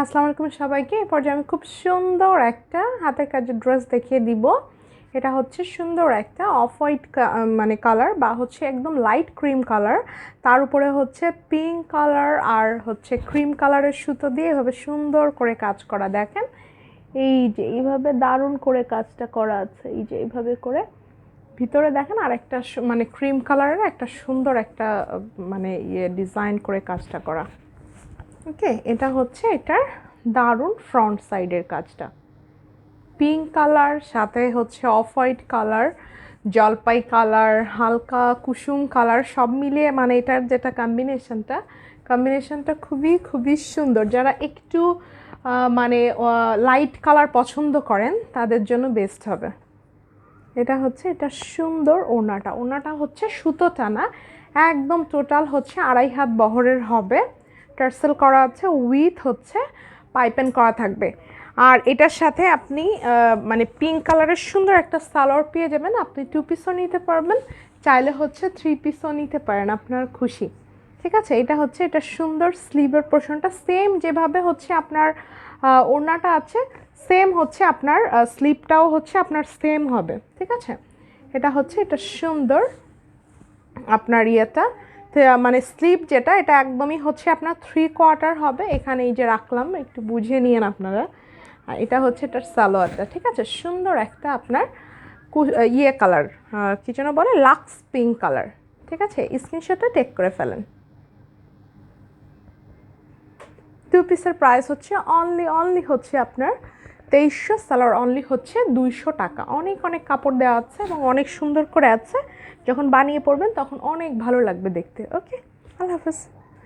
আসসালামু আলাইকুম সবাইকে। এই পর্যায়ে আমি খুব সুন্দর একটা হাতের কাজের ড্রেস দেখিয়ে দিব। এটা হচ্ছে সুন্দর একটা অফ হোয়াইট মানে কালার বা হচ্ছে একদম লাইট ক্রিম কালার, তার উপরে হচ্ছে পিঙ্ক কালার আর হচ্ছে ক্রিম কালারের সুতো দিয়ে এভাবে সুন্দর করে কাজ করা। দেখেন এই যে এইভাবে দারুণ করে কাজটা করা আছে, এই যে এইভাবে করে ভিতরে দেখেন আর একটা মানে ক্রিম কালারের একটা সুন্দর একটা মানে ডিজাইন করে কাজটা করা। ওকে, এটা হচ্ছে এটার দারুণ ফ্রন্ট সাইডের কাজটা, পিঙ্ক কালার সাথে হচ্ছে অফ হোয়াইট কালার, জলপাই কালার, হালকা কুসুম কালার, সব মিলিয়ে মানে এটার যেটা কম্বিনেশনটা খুবই খুবই সুন্দর। যারা একটু মানে লাইট কালার পছন্দ করেন তাদের জন্য বেস্ট হবে। এটা হচ্ছে এটা সুন্দর ওড়নাটা হচ্ছে সুতো টানা, একদম টোটাল হচ্ছে 2.5 হাত বহরের হবে। টার্সেল করা আছে, উইথ হচ্ছে পাইপেন করা থাকবে। আর এটার সাথে আপনি মানে পিঙ্ক কালারের সুন্দর একটা সালোয়ার পেয়ে যাবেন। আপনি 2 পিসও নিতে পারবেন, চাইলে হচ্ছে 3 পিসও নিতে পারেন, আপনার খুশি। ঠিক আছে, এটা হচ্ছে এটা সুন্দর স্লিভের পোর্শনটা সেম যেভাবে হচ্ছে আপনার ওড়নাটা আছে, সেম হচ্ছে আপনার স্লিভটাও হচ্ছে আপনার সেম হবে। ঠিক আছে, এটা হচ্ছে এটা সুন্দর আপনার ইয়েটা মানে স্লিভ যেটা, এটা একদমই হচ্ছে আপনার 3/4 হবে। এখানে এই যে রাখলাম, একটু বুঝে নিয়েন আপনারা। আর এটা হচ্ছে এটার সালোয়ারটা। ঠিক আছে, সুন্দর একটা আপনার ইয়ে কালার, কী যেন বলে, লাক্স পিঙ্ক কালার। ঠিক আছে, স্ক্রিনশটটা টেক করে ফেলেন। 2 পিসের প্রাইস হচ্ছে অনলি হচ্ছে আপনার 2300, সালোয়ার অনলি হচ্ছে 200 টাকা। অনেক অনেক কাপড় দেওয়া আছে এবং অনেক সুন্দর করে আছে, যখন বানিয়ে পরবেন তখন অনেক ভালো লাগবে দেখতে। ওকে, আল্লাহ হাফেজ।